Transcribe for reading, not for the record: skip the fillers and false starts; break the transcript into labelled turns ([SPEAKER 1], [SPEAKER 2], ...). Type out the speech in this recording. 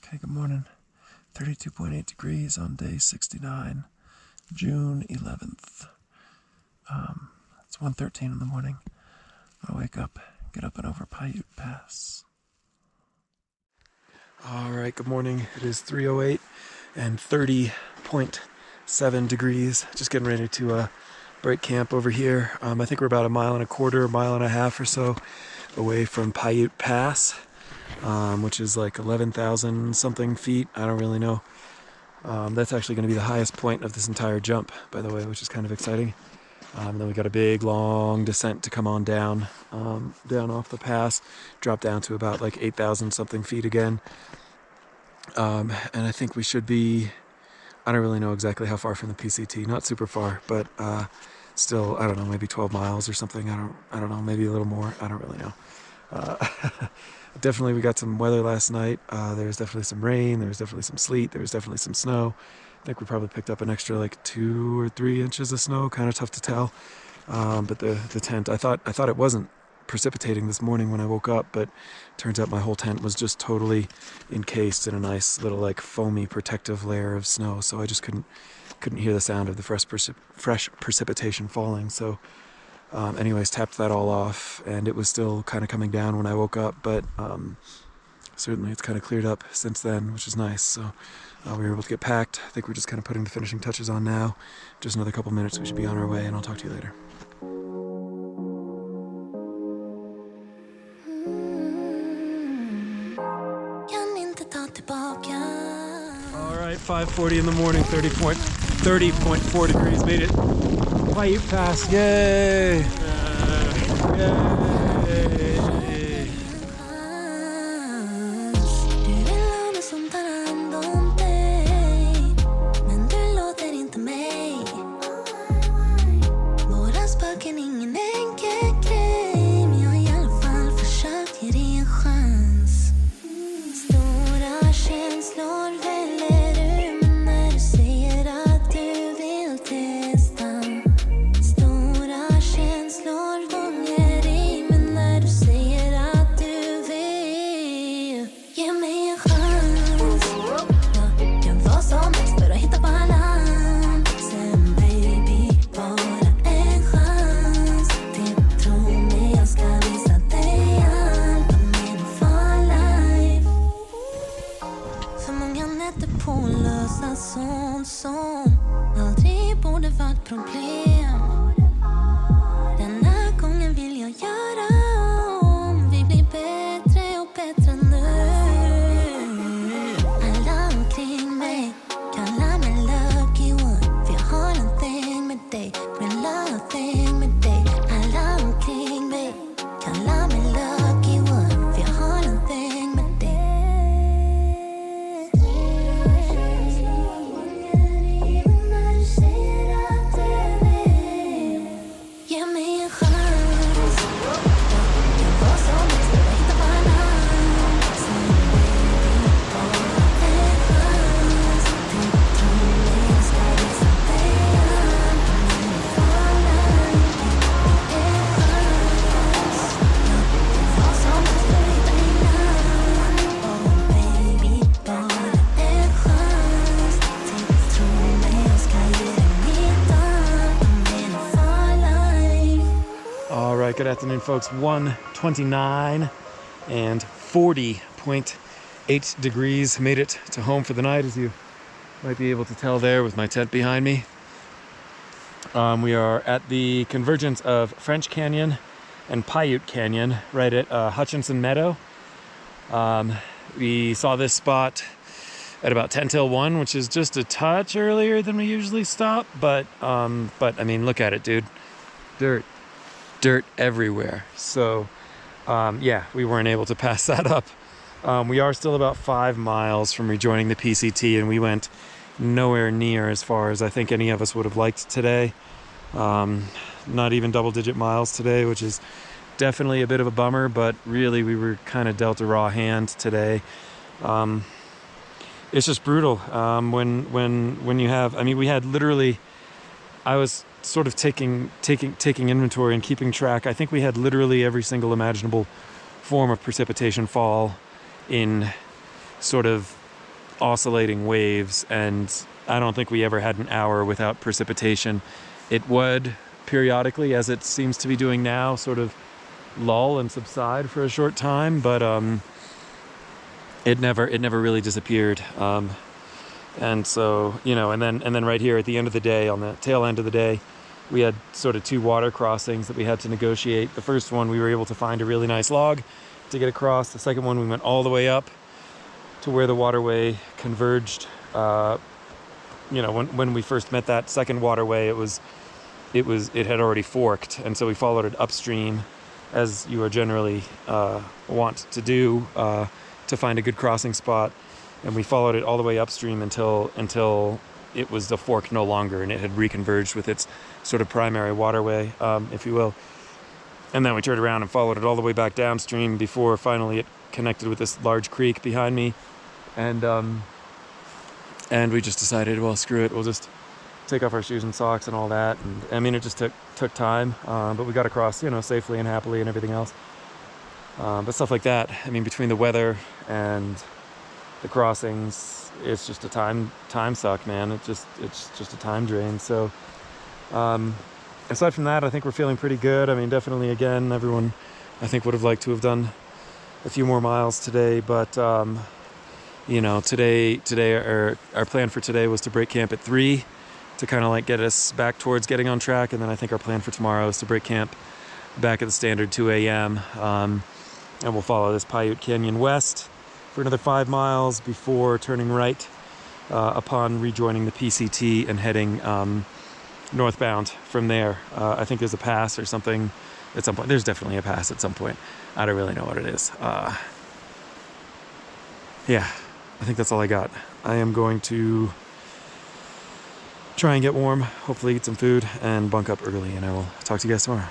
[SPEAKER 1] Okay, good morning. 32.8 degrees on day 69, June 11th. It's 1:13 in the morning. I wake up, get up and over Piute Pass. All right, good morning. It is 3:08 and 30.7 degrees. Just getting ready to break camp over here. I think we're about a mile and a quarter, mile and a half or so away from Piute Pass, which is like 11,000 something feet. I don't really know. That's actually going to be the highest point of this entire jump, by the way, which is kind of exciting. Then we got a big long descent to come on down, down off the pass, drop down to about like 8,000 something feet again. And I think we should be, I don't really know exactly how far from the PCT, not super far, but still, I don't know, maybe 12 miles or something. I don't know, maybe a little more. I don't really know. Definitely we got some weather last night. There was definitely some rain, there was definitely some sleet, there was definitely some snow. I think we probably picked up an extra like 2 or 3 inches of snow, kind of tough to tell. But the tent, I thought it wasn't precipitating this morning when I woke up, but turns out my whole tent was just totally encased in a nice little like foamy protective layer of snow, so I just couldn't hear the sound of the fresh precipitation falling. So anyways, tapped that all off, and it was still kind of coming down when I woke up, but certainly it's kind of cleared up since then, which is nice. So we were able to get packed. I think we're just kind of putting the finishing touches on now. Just another couple minutes, we should be on our way, and I'll talk to you later. All right, 5:40 in the morning, 30.4 degrees, made it. Piute Pass, yay! Yay! Good afternoon, folks. 1:29 and 40.8 degrees. Made it to home for the night, as you might be able to tell there with my tent behind me. We are at the convergence of French Canyon and Paiute Canyon, right at Hutchinson Meadow. We saw this spot at about 10 till 1, which is just a touch earlier than we usually stop, but I mean, look at it, dude. Dirt everywhere. So yeah, we weren't able to pass that up. We are still about 5 miles from rejoining the PCT, and we went nowhere near as far as I think any of us would have liked today. Not even double-digit miles today, which is definitely a bit of a bummer, but really we were kind of dealt a raw hand today. It's just brutal when you have, I mean, we had literally, I was sort of taking inventory and keeping track. I think we had literally every single imaginable form of precipitation fall in sort of oscillating waves, and I don't think we ever had an hour without precipitation. It would periodically, as it seems to be doing now, sort of lull and subside for a short time, but it never really disappeared. And so, you know, and then right here at the end of the day, on the tail end of the day, we had sort of 2 water crossings that we had to negotiate. The first one, we were able to find a really nice log to get across. The second one, we went all the way up to where the waterway converged. You know, when we first met that second waterway, it had already forked, and so we followed it upstream, as you are generally want to do, to find a good crossing spot. And we followed it all the way upstream until it was the fork no longer, and it had reconverged with its sort of primary waterway, if you will. And then we turned around and followed it all the way back downstream before finally it connected with this large creek behind me. And we just decided, well, screw it, we'll just take off our shoes and socks and all that. And I mean, it just took time, but we got across, you know, safely and happily and everything else. But stuff like that, I mean, between the weather and the crossings, it's just a time suck, man. It's just a time drain. So aside from that, I think we're feeling pretty good. I mean, definitely, again, everyone I think would have liked to have done a few more miles today, but you know, today our plan for today was to break camp at 3 to kind of like get us back towards getting on track, and then I think our plan for tomorrow is to break camp back at the standard 2 a.m. And we'll follow this Piute Canyon west for another 5 miles before turning right upon rejoining the PCT and heading northbound from there. I think there's a pass or something at some point. There's definitely a pass at some point. I don't really know what it is. Yeah, I think that's all I got. I am going to try and get warm, hopefully eat some food, and bunk up early, and I will talk to you guys tomorrow.